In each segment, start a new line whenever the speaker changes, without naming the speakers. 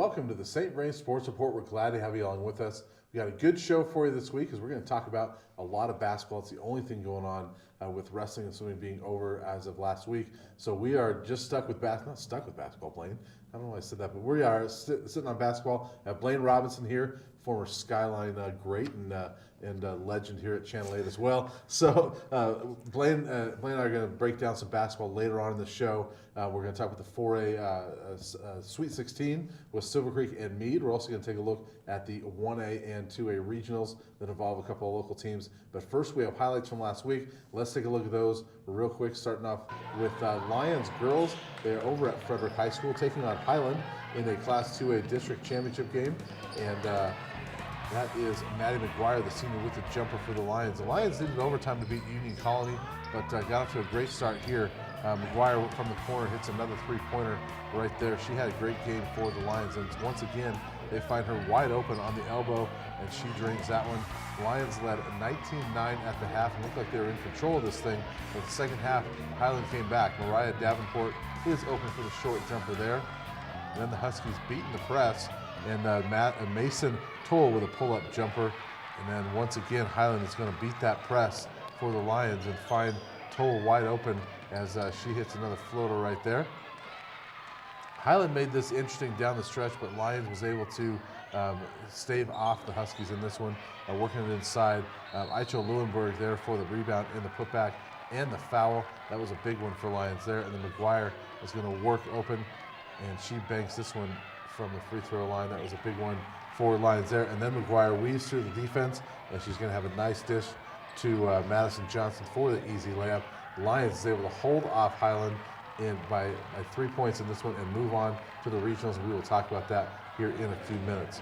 welcome to the St. Vrain Sports Report. We're glad to have you along with us. We got a good show for you this week because we're going to talk about a lot of basketball. It's the only thing going on with wrestling and swimming being over as of last week. So we are just stuck with basketball. Not stuck with basketball, Blaine. I don't know why I said that, but we are sitting on basketball. Blaine Robinson here, former Skyline great and legend here at Channel 8 as well. So Blaine and I are going to break down some basketball later on in the show. We're going to talk about the 4A Sweet 16 with Silver Creek and Meade. We're also going to take a look at the 1A and 2A regionals that involve a couple of local teams. But first, we have highlights from last week. Let's take a look at those real quick, starting off with Lions girls. They're over at Frederick High School taking on Highland in a Class 2A district championship game. And that is Maddie McGuire, the senior, with the jumper for the Lions. The Lions needed overtime to beat Union Colony, but got off to a great start here. McGuire from the corner hits another three-pointer right there. She had a great game for the Lions, and once again, they find her wide open on the elbow, and she drains that one. Lions led 19-9 at the half and looked like they were in control of this thing. But the second half, Highland came back. Mariah Davenport is open for the short jumper there. And then the Huskies beating the press, and Mason Toll with a pull-up jumper. And then once again, Highland is going to beat that press for the Lions and find Toll wide open as she hits another floater right there. Highland made this interesting down the stretch, but Lions was able to stave off the Huskies in this one, working it inside. Aicho Lewinberg there for the rebound and the putback and the foul. That was a big one for Lions there. And then McGuire is going to work open, and she banks this one from the free throw line. That was a big one for Lions there. And then McGuire weaves through the defense, and she's going to have a nice dish to Madison Johnson for the easy layup. Lions is able to hold off Highland by 3 points in this one and move on to the regionals, and we will talk about that here in a few minutes.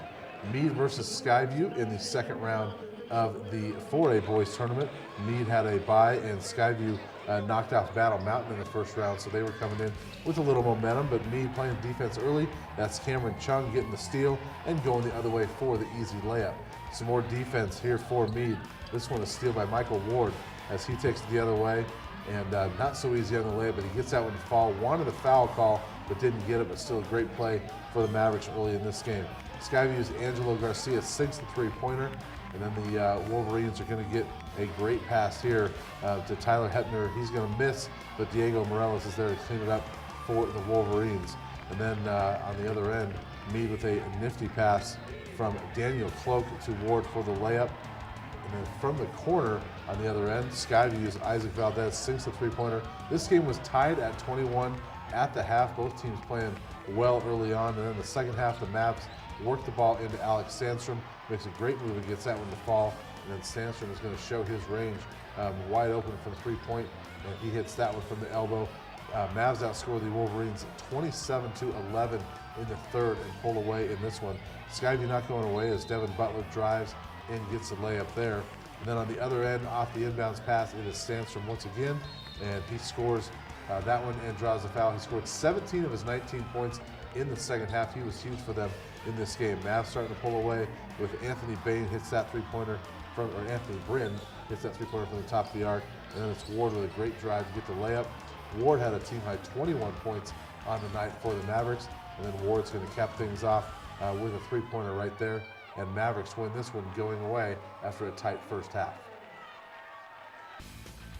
Meade versus Skyview in the second round of the 4A boys tournament. Meade had a bye, and Skyview knocked off Battle Mountain in the first round, so they were coming in with a little momentum, but Meade playing defense early. That's Cameron Chung getting the steal and going the other way for the easy layup. Some more defense here for Meade. This one is steal by Michael Ward as he takes it the other way. And not so easy on the layup, but he gets that one to fall. Wanted a foul call, but didn't get it, but still a great play for the Mavericks early in this game. Skyview's Angelo Garcia sinks the three-pointer, and then the Wolverines are going to get a great pass here to Tyler Hepner. He's going to miss, but Diego Morelos is there to clean it up for the Wolverines. And then on the other end, Meade with a nifty pass from Daniel Cloak to Ward for the layup. And then from the corner on the other end, Skyview's Isaac Valdez sinks the three-pointer. This game was tied at 21 at the half. Both teams playing well early on. And then the second half, the Mavs work the ball into Alex Sandstrom. Makes a great move and gets that one to fall. And then Sandstrom is going to show his range wide open from the three-point. And he hits that one from the elbow. Mavs outscore the Wolverines 27-11 in the third and pull away in this one. Skyview not going away as Devin Butler drives and gets the layup there. And then on the other end, off the inbounds pass, it is Sandstrom once again, and he scores that one and draws the foul. He scored 17 of his 19 points in the second half. He was huge for them in this game. Mavs starting to pull away with Anthony Bain hits that three-pointer from, or Anthony Bryn hits that three-pointer from the top of the arc, and then it's Ward with a great drive to get the layup. Ward had a team-high 21 points on the night for the Mavericks, and then Ward's going to cap things off with a three-pointer right there. And Mavericks win this one going away after a tight first half.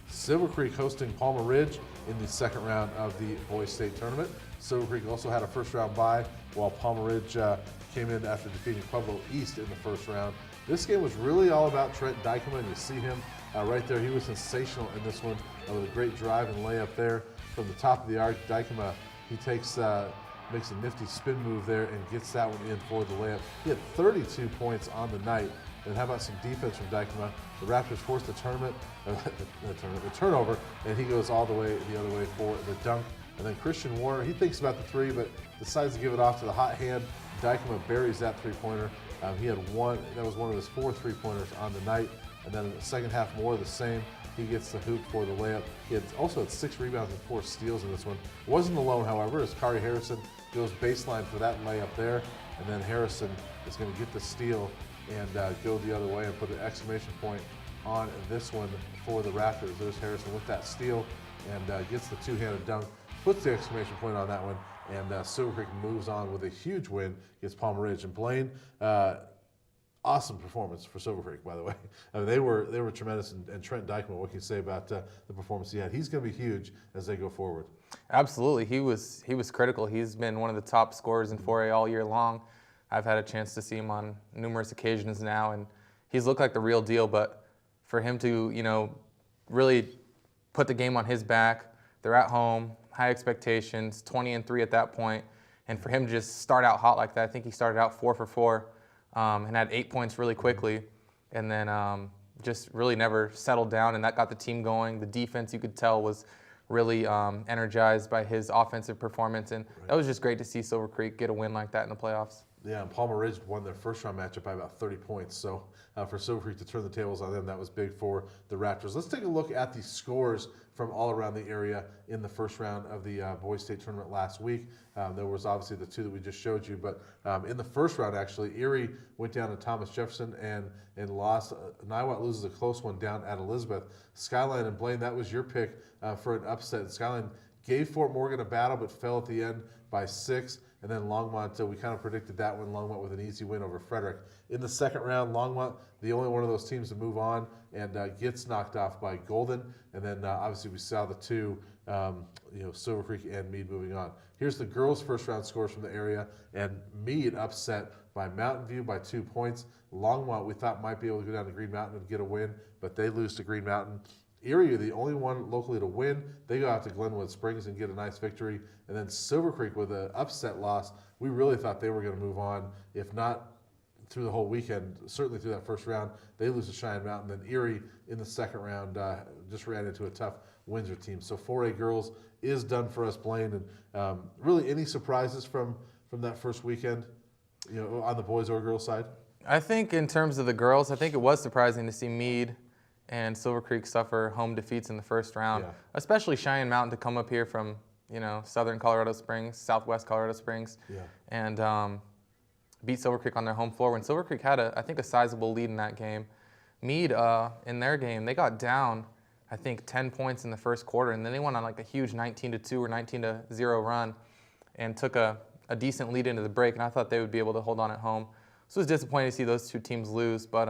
Silver Creek hosting Palmer Ridge in the second round of the boys state tournament. Silver Creek also had a first round bye, while Palmer Ridge came in after defeating Pueblo East in the first round. This game was really all about Trent Dykema, and you see him right there. He was sensational in this one with a great drive and layup there from the top of the arc. Dykema, he makes a nifty spin move there and gets that one in for the layup. He had 32 points on the night. And how about some defense from Dykema? The Raptors forced the turnover, and he goes all the way the other way for the dunk. And then Christian Warner, he thinks about the three, but decides to give it off to the hot hand. Dykema buries that three-pointer. He had one, that was one of his 4 three-pointers on the night. And then in the second half, more of the same. He gets the hoop for the layup. He also had 6 rebounds and 4 steals in this one. Wasn't alone, however, as Kari Harrison goes baseline for that layup there. And then Harrison is going to get the steal and go the other way and put an exclamation point on this one for the Raptors. There's Harrison with that steal and gets the two-handed dunk puts the exclamation point on that one, and Silver Creek moves on with a huge win against Palm Ridge. And Blaine, awesome performance for Silver Creek, by the way. I mean, they were tremendous, and Trent Dykeman, what can you say about the performance he had? He's going to be huge as they go forward.
Absolutely, he was critical. He's been one of the top scorers in 4A all year long. I've had a chance to see him on numerous occasions now, and he's looked like the real deal. But for him to, really put the game on his back, they're at home, high expectations, 20-3 at that point, and for him to just start out hot like that, I think he started out 4 for 4 and had 8 points really quickly, and then just really never settled down, and that got the team going. The defense, you could tell, was really energized by his offensive performance, and that was just great to see Silver Creek get a win like that in the playoffs.
Yeah, and Palmer Ridge won their first round matchup by about 30 points. So for Silver Creek to turn the tables on them, that was big for the Raptors. Let's take a look at the scores from all around the area in the first round of the Boys State Tournament last week. There was obviously the two that we just showed you, but in the first round, actually, Erie went down to Thomas Jefferson and lost. Niwot loses a close one down at Elizabeth. Skyline and Blaine, that was your pick for an upset. Skyline gave Fort Morgan a battle, but fell at the end by 6. And then Longmont, we kind of predicted that one. Longmont with an easy win over Frederick. In the second round, Longmont, the only one of those teams to move on, and gets knocked off by Golden. And then obviously we saw the two, Silver Creek and Meade moving on. Here's the girls' first round scores from the area, and Meade upset by Mountain View by 2 points. Longmont we thought might be able to go down to Green Mountain and get a win, but they lose to Green Mountain. Erie, the only one locally to win. They go out to Glenwood Springs and get a nice victory. And then Silver Creek with an upset loss. We really thought they were going to move on, if not through the whole weekend, certainly through that first round. They lose to Cheyenne Mountain. Then Erie in the second round just ran into a tough Windsor team. So 4A girls is done for us, Blaine. And really, any surprises from that first weekend, on the boys or girls side?
I think in terms of the girls, I think it was surprising to see Meade and Silver Creek suffer home defeats in the first round, especially Cheyenne Mountain to come up here from, southern Colorado Springs, southwest Colorado Springs, and beat Silver Creek on their home floor when Silver Creek had, I think, a sizable lead in that game. Meade, in their game, they got down, I think, 10 points in the first quarter, and then they went on like a huge 19-2 or 19-0 run and took a decent lead into the break, and I thought they would be able to hold on at home. So it was disappointing to see those two teams lose, but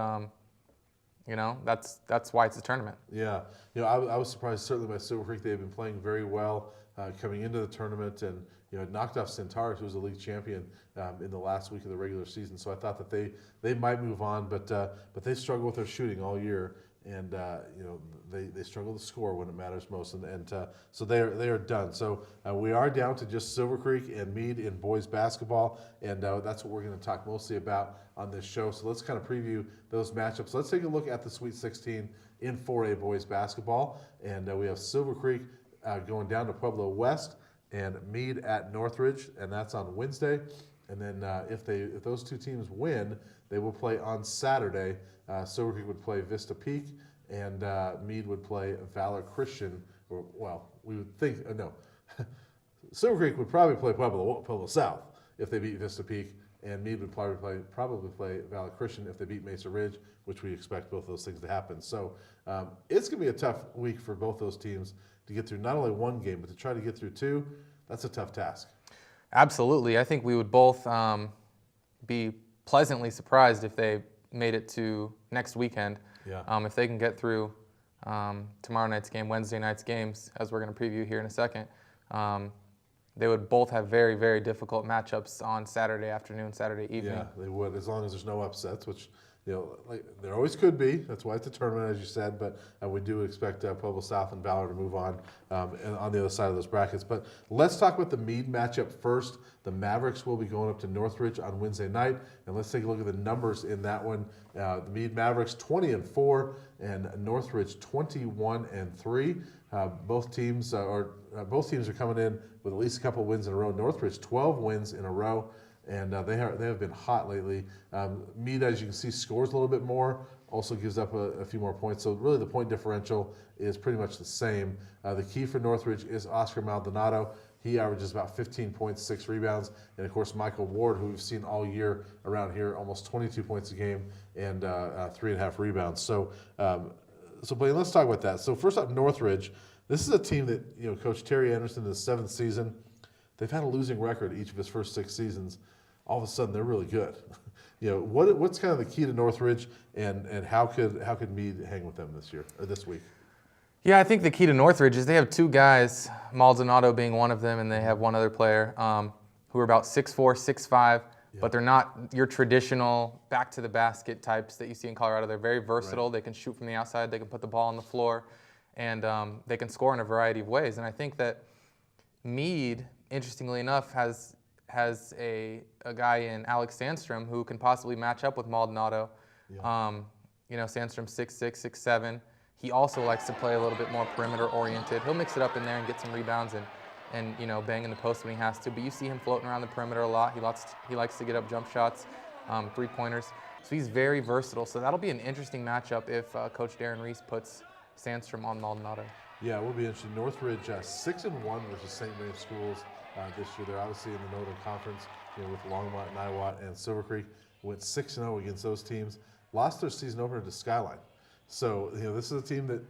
that's why it's a tournament.
Yeah, I was surprised certainly by Silver Creek. They've been playing very well coming into the tournament, and knocked off Centaurus, who was a league champion in the last week of the regular season. So I thought that they might move on, but they struggle with their shooting all year, and they struggle to score when it matters most, and so they are done. So we are down to just Silver Creek and Meade in boys basketball, and that's what we're going to talk mostly about on this show. So let's kind of preview those matchups. Let's take a look at the Sweet 16 in 4A boys basketball, and we have Silver Creek going down to Pueblo West and Meade at Northridge, and that's on Wednesday. And then if those two teams win, they will play on Saturday. Silver Creek would play Vista Peak, and Meade would play Valor Christian. Or, well, we would think, no. Silver Creek would probably play Pueblo South if they beat Vista Peak, and Meade would probably play Valor Christian if they beat Mesa Ridge, which we expect both those things to happen. So it's going to be a tough week for both those teams to get through not only one game, but to try to get through two. That's a tough task. Absolutely.
I think we would both be pleasantly surprised if they made it to next weekend.
Yeah.
If they can get through tomorrow night's game, Wednesday night's games, as we're going to preview here in a second, they would both have very, very difficult matchups on Saturday afternoon, Saturday evening.
Yeah, they would, as long as there's no upsets, which there always could be. That's why it's a tournament, as you said. But we do expect Pueblo South and Valor to move on the other side of those brackets. But let's talk about the Meade matchup first. The Mavericks will be going up to Northridge on Wednesday night, and let's take a look at the numbers in that one. The Meade Mavericks 20-4 and Northridge 21-3. Both teams are coming in with at least a couple wins in a row. Northridge 12 wins in a row. And they have been hot lately. Meade, as you can see, scores a little bit more, also gives up a few more points. So really the point differential is pretty much the same. The key for Northridge is Oscar Maldonado. He averages about 15 points, 6 rebounds. And, of course, Michael Ward, who we've seen all year around here, almost 22 points a game and 3.5 rebounds. So So Blaine, let's talk about that. So first up, Northridge. This is a team that, Coach Terry Anderson in his 7th season, they've had a losing record each of his first 6 seasons. All of a sudden, they're really good. What's kind of the key to Northridge, and how could Meade hang with them this year or this week?
Yeah, I think the key to Northridge is they have 2 guys, Maldonado being one of them, and they have one other player who are about 6'4", 6'5", but they're not your traditional back to the basket types that you see in Colorado. They're very versatile. Right. They can shoot from the outside. They can put the ball on the floor, and they can score in a variety of ways. And I think that Meade, interestingly enough, has a guy in Alex Sandstrom who can possibly match up with Maldonado. Yeah. Sandstrom 6'6", 6'7". He also likes to play a little bit more perimeter oriented. He'll mix it up in there and get some rebounds and bang in the post when he has to. But you see him floating around the perimeter a lot. He likes to get up jump shots, 3-pointers. So he's very versatile. So that'll be an interesting matchup if Coach Darren Reese puts Sandstrom on Maldonado.
Yeah, it will be interesting. Northridge 6-1 versus St. Mary's schools this year. They're obviously in the Northern Conference, with Longmont, Niwot, and Silver Creek. Went 6-0 against those teams. Lost their season opener to Skyline. So this is a team that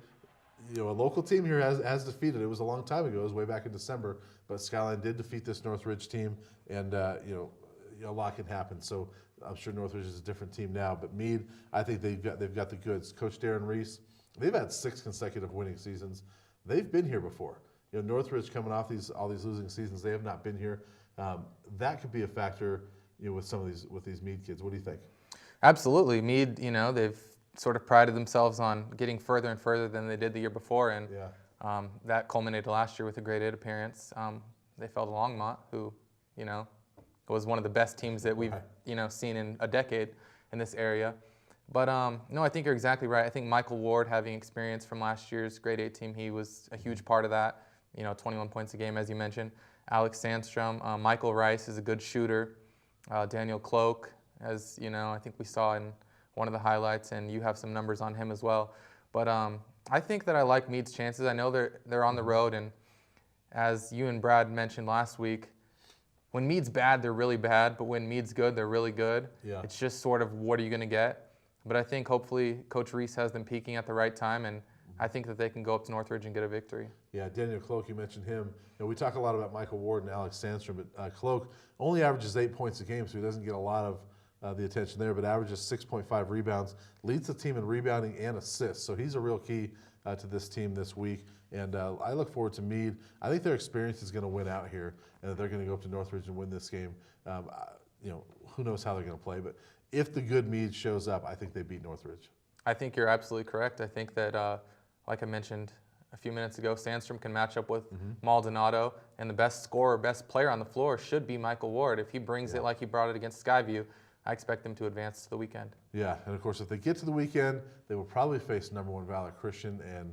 a local team here has defeated. It was a long time ago. It was way back in December, but Skyline did defeat this Northridge team, and a lot can happen. So I'm sure Northridge is a different team now. But Meade, I think they've got the goods. Coach Darren Reese, they've had 6 consecutive winning seasons. They've been here before. Northridge coming off all these losing seasons, they have not been here. That could be a factor, with these Meade kids. What do you think?
Absolutely, Meade. They've sort of prided themselves on getting further and further than they did the year before, and that culminated last year with a grade 8 appearance. They fell to Longmont, who, was one of the best teams that we've, seen in a decade in this area. But no, I think you're exactly right. I think Michael Ward, having experience from last year's grade 8 team, he was a huge part of that. 21 points a game, as you mentioned. Alex Sandstrom, Michael Rice is a good shooter. Daniel Cloak, as I think we saw in one of the highlights, and you have some numbers on him as well. But I think that I like Meade's chances. I know they're on the road, and as you and Brad mentioned last week, when Meade's bad, they're really bad, but when Meade's good, they're really good. Yeah. It's just sort of, what are you going to get? But I think hopefully Coach Reese has them peaking at the right time, and I think that they can go up to Northridge and get a victory.
Yeah, Daniel Cloak, you mentioned him. We talk a lot about Michael Ward and Alex Sandstrom, but Cloak only averages 8 points a game, so he doesn't get a lot of the attention there, but averages 6.5 rebounds, leads the team in rebounding and assists. So he's a real key to this team this week. And I look forward to Meade. I think their experience is going to win out here, and that they're going to go up to Northridge and win this game. Who knows how they're going to play, but if the good Meade shows up, I think they beat Northridge.
I think you're absolutely correct. I think that, like I mentioned a few minutes ago, Sandstrom can match up with Maldonado, and the best scorer, best player on the floor should be Michael Ward. If he brings it like he brought it against Skyview, I expect them to advance to the weekend. Yeah,
and of course, if they get to the weekend, they will probably face #1 Valor Christian, and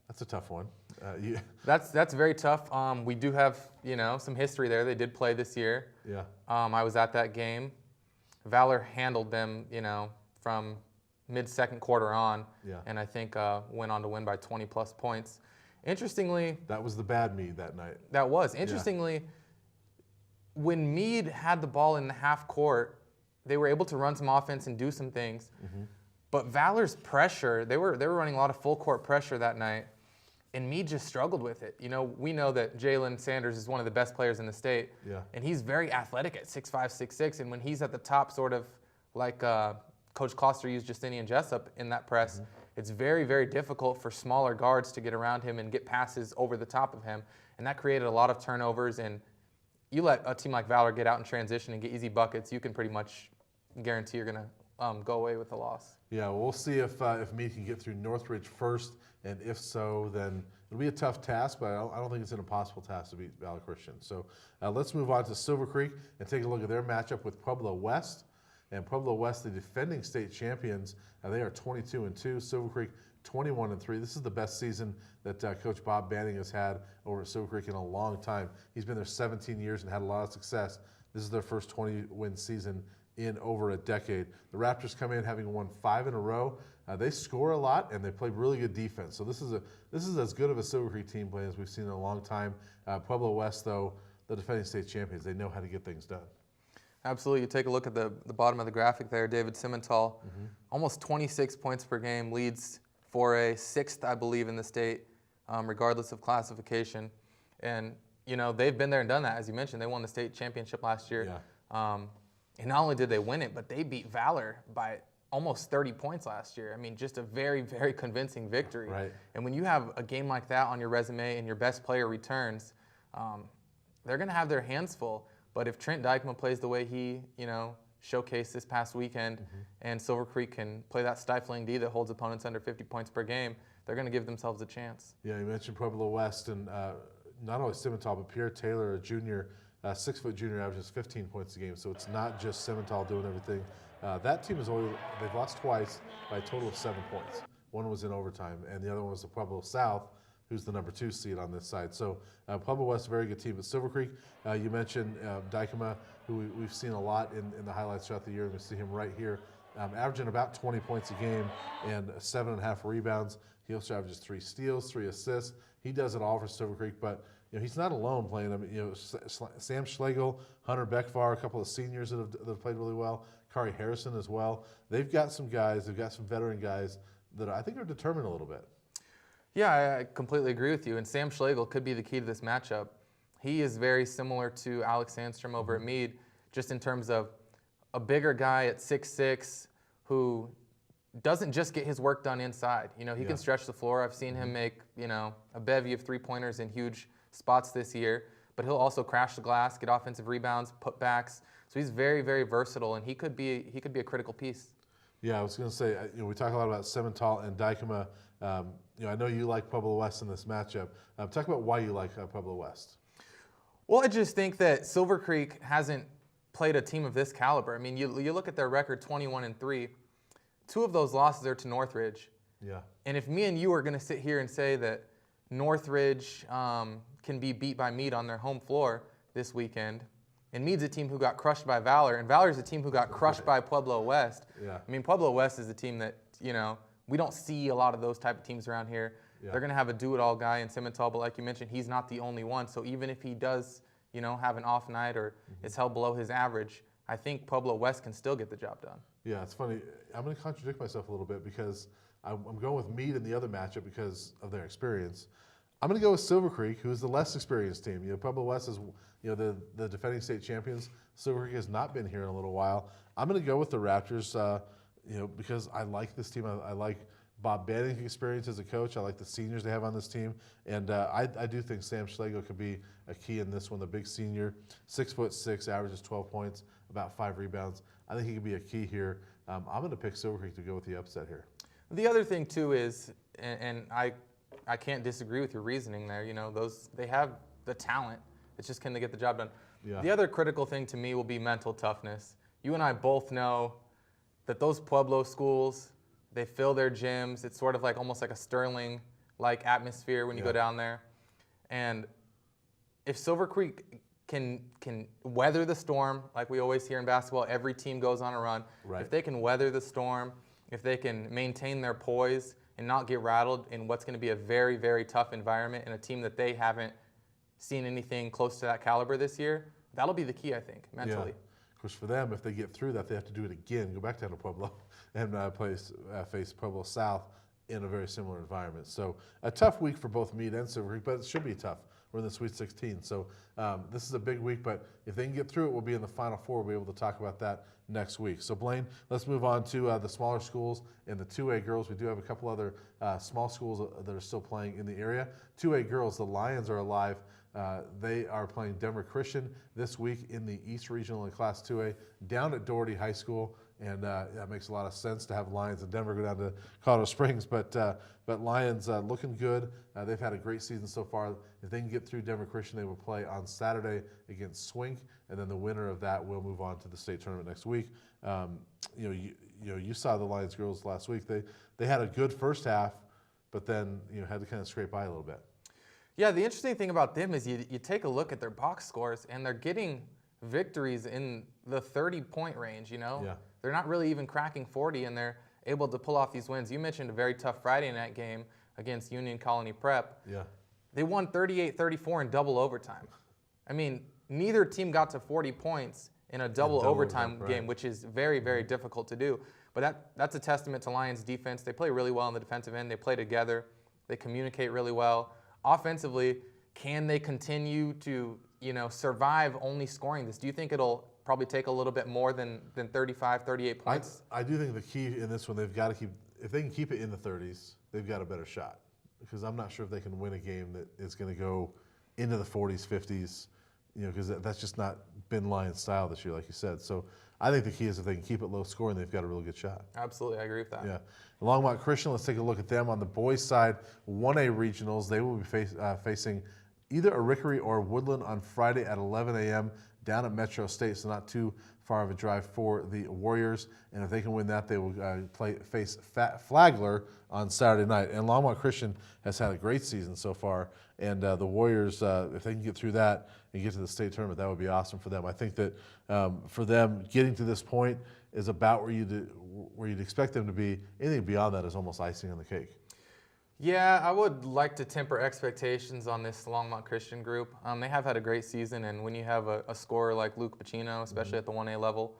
that's a tough one.
That's very tough. We do have some history there. They did play this year. Yeah. I was at that game. Valor handled them, from mid-second quarter on, and I think went on to win by 20-plus points. Interestingly,
that was the bad Meade that night.
That was. Interestingly, when Meade had the ball in the half court, they were able to run some offense and do some things. But Valor's pressure, they were running a lot of full court pressure that night, and Meade just struggled with it. We know that Jalen Sanders is one of the best players in the state, and he's very athletic at 6'5", 6'6", and when he's at the top, sort of like Coach Kloster used Justinian Jessup in that press, it's very, very difficult for smaller guards to get around him and get passes over the top of him, and that created a lot of turnovers. And you let a team like Valor get out in transition and get easy buckets, you can pretty much guarantee you're going to go away with the loss.
Yeah, we'll see if Meade can get through Northridge first, and if so, then it'll be a tough task, but I don't think it's an impossible task to beat Valor Christian. So let's move on to Silver Creek and take a look at their matchup with Pueblo West. And Pueblo West, the defending state champions, they are 22-2. Silver Creek 21-3. This is the best season that Coach Bob Banning has had over at Silver Creek in a long time. He's been there 17 years and had a lot of success. This is their first 20-win season in over a decade. The Raptors come in having won 5 in a row. They score a lot and they play really good defense. So this is as good of a Silver Creek team playing as we've seen in a long time. Pueblo West, though, the defending state champions, they know how to get things done.
Absolutely. You take a look at the bottom of the graphic there. David Simmental, almost 26 points per game, leads 4A, sixth, I believe, in the state, regardless of classification. And, you know, they've been there and done that. As you mentioned, they won the state championship last year.
Yeah.
And not only did they win it, but they beat Valor by almost 30 points last year. I mean, just a very, very convincing victory.
Right.
And when you have a game like that on your resume and your best player returns, they're going to have their hands full. But if Trent Dykema plays the way he, you know, showcased this past weekend, and Silver Creek can play that stifling D that holds opponents under 50 points per game, they're going to give themselves a chance.
Yeah, you mentioned Pueblo West, and not only Simmental, but Pierre Taylor, a junior, 6-foot junior, averages 15 points a game. So it's not just Simmental doing everything. That team they've lost twice by a total of 7 points. One was in overtime, and the other one was the Pueblo South, who's the number 2 seed on this side. So Pueblo West, a very good team. But Silver Creek, you mentioned Dykema, who we've seen a lot in the highlights throughout the year. We see him right here, averaging about 20 points a game and 7.5 rebounds. He also averages 3 steals, 3 assists. He does it all for Silver Creek, but you know, he's not alone playing. I mean, you know, Sam Schlegel, Hunter Beckvar, a couple of seniors that have played really well. Kari Harrison as well. They've got some guys. They've got some veteran guys that I think are determined a little bit.
Yeah, I completely agree with you. And Sam Schlegel could be the key to this matchup. He is very similar to Alex Sandstrom over at Meade, just in terms of a bigger guy at 6'6", who doesn't just get his work done inside. You know, he can stretch the floor. I've seen him make, you know, a bevy of three-pointers in huge spots this year. But he'll also crash the glass, get offensive rebounds, putbacks. So he's very, very versatile, and he could be a critical piece.
Yeah, I was going to say, you know, we talk a lot about Simmental and Dykema. You know, I know you like Pueblo West in this matchup. Talk about why you like Pueblo West.
Well, I just think that Silver Creek hasn't played a team of this caliber. I mean, you look at their record, 21-3. 2 of those losses are to Northridge.
Yeah.
And if me and you are going to sit here and say that Northridge can be beat by Meade on their home floor this weekend, and Meade's a team who got crushed by Valor, and Valor's a team who got crushed by Pueblo West.
Yeah.
I mean, Pueblo West is a team that, you know, we don't see a lot of those type of teams around here.
Yeah.
They're going to have a do-it-all guy in Simmental, but like you mentioned, he's not the only one. So even if he does, you know, have an off night or is held below his average, I think Pueblo West can still get the job done.
Yeah, it's funny. I'm going to contradict myself a little bit because I'm going with Meade in the other matchup because of their experience. I'm going to go with Silver Creek, who is the less experienced team. You know, Pueblo West is, you know, the defending state champions. Silver Creek has not been here in a little while. I'm going to go with the Raptors, you know, because I like this team. I like Bob Banning's experience as a coach. I like the seniors they have on this team, and I do think Sam Schlegel could be a key in this one. The big senior, 6'6", averages 12 points, about 5 rebounds. I think he could be a key here. I'm going to pick Silver Creek to go with the upset here.
The other thing too is, and I can't disagree with your reasoning there. You know, they have the talent. It's just can they get the job done?
Yeah.
The other critical thing to me will be mental toughness. You and I both know that those Pueblo schools, they fill their gyms. It's sort of like almost like a Sterling-like atmosphere when you go down there. And if Silver Creek can weather the storm, like we always hear in basketball, every team goes on a run.
Right.
If they can weather the storm, if they can maintain their poise and not get rattled in what's going to be a very, very tough environment and a team that they haven't seen anything close to that caliber this year, that'll be the key, I think, mentally.
Yeah. Of course, for them, if they get through that, they have to do it again, go back down to Pueblo and face Pueblo South in a very similar environment. So a tough week for both Meade and Silver Creek, but it should be tough. We're in the Sweet 16. So this is a big week, but if they can get through it, we'll be in the Final Four. We'll be able to talk about that next week. So Blaine, let's move on to the smaller schools and the 2A girls. We do have a couple other small schools that are still playing in the area. 2A girls, the Lions are alive. They are playing Denver Christian this week in the East Regional in Class 2A down at Doherty High School. And that makes a lot of sense to have Lions in Denver go down to Colorado Springs. But Lions looking good. They've had a great season so far. If they can get through Denver Christian, they will play on Saturday against Swink, and then the winner of that will move on to the state tournament next week. You saw the Lions girls last week. They had a good first half, but then had to kind of scrape by a little bit.
Yeah, the interesting thing about them is you take a look at their box scores, and they're getting victories in the 30-point range,
Yeah.
They're not really even cracking 40, and they're able to pull off these wins. You mentioned a very tough Friday night game against Union Colony Prep.
Yeah.
They won 38-34 in double overtime. I mean, neither team got to 40 points in a double overtime game,
right.
which is very, very difficult to do. But that's a testament to Lions defense. They play really well on the defensive end. They play together. They communicate really well. Offensively, can they continue to, survive only scoring this? Do you think it'll probably take a little bit more than 35, 38 points?
I do think the key in this one, they've got to keep, if they can keep it in the 30s, they've got a better shot. Because I'm not sure if they can win a game that is going to go into the 40s, 50s, because that's just not been Lions style this year, like you said. So I think the key is if they can keep it low scoring, they've got a really good shot.
Absolutely, I agree with that.
Yeah. Longmont Christian, let's take a look at them. On the boys' side, 1A regionals, they will be facing either a Rickery or Woodland on Friday at 11 a.m. down at Metro State, so not too far of a drive for the Warriors. And if they can win that, they will face Flagler on Saturday night. And Longmont Christian has had a great season so far. And the Warriors, if they can get through that and get to the state tournament, that would be awesome for them. I think that for them, getting to this point is about where you'd expect them to be. Anything beyond that is almost icing on the cake.
Yeah, I would like to temper expectations on this Longmont Christian group. They have had a great season, and when you have a scorer like Luke Pacino, especially at the 1A level,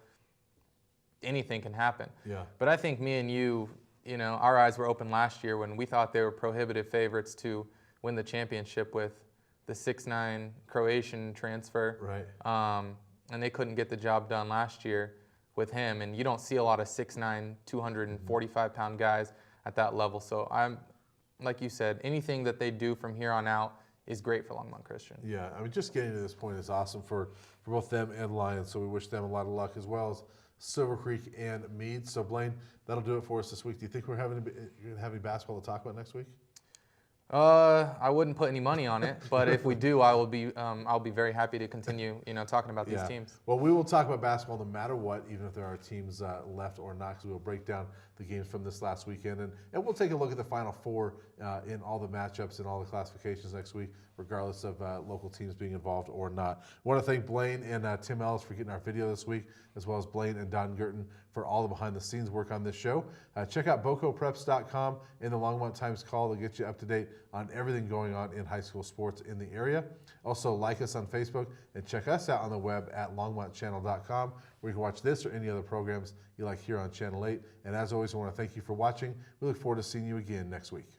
anything can happen.
Yeah.
But I think me and you, our eyes were open last year when we thought they were prohibitive favorites to win the championship with the 6'9" Croatian transfer.
Right.
And they couldn't get the job done last year with him, and you don't see a lot of 6'9", 245-pound guys at that level. So like you said, anything that they do from here on out is great for Longmont Christian.
Yeah, just getting to this point is awesome for both them and Lions, so we wish them a lot of luck, as well as Silver Creek and Meade. So, Blaine, that'll do it for us this week. Do you think you're going to have any basketball to talk about next week?
I wouldn't put any money on it, but if we do, I'll be very happy to continue, talking about these teams.
Well, we will talk about basketball no matter what, even if there are teams left or not, because we will break down the games from this last weekend, and we'll take a look at the Final Four in all the matchups and all the classifications next week, regardless of local teams being involved or not. I want to thank Blaine and Tim Ellis for getting our video this week, as well as Blaine and Don Gurton for all the behind-the-scenes work on this show. Check out bocopreps.com and the Longmont Times Call to get you up to date on everything going on in high school sports in the area. Also, like us on Facebook and check us out on the web at longmontchannel.com, where you can watch this or any other programs you like here on Channel 8. And as always, I want to thank you for watching. We look forward to seeing you again next week.